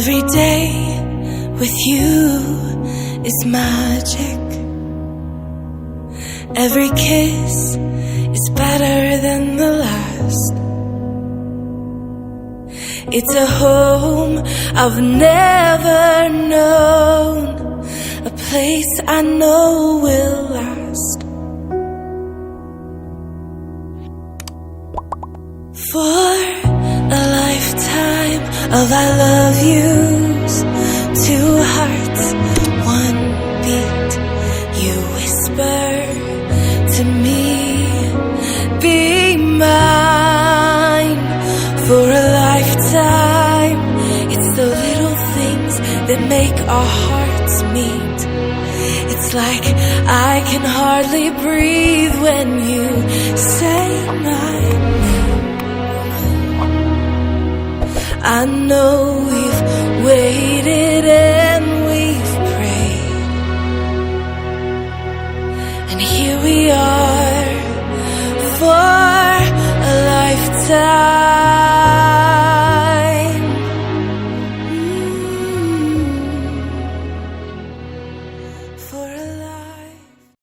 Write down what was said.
Every day with you is magic. Every kiss is better than the last. It's a home I've never known, a place I know will last. For a lifetime of I love yous, two hearts, one beat. You whisper to me, be mine. For a lifetime, it's the little things that make our hearts meet. It's like I can hardly breathe when you say my name. I know we've waited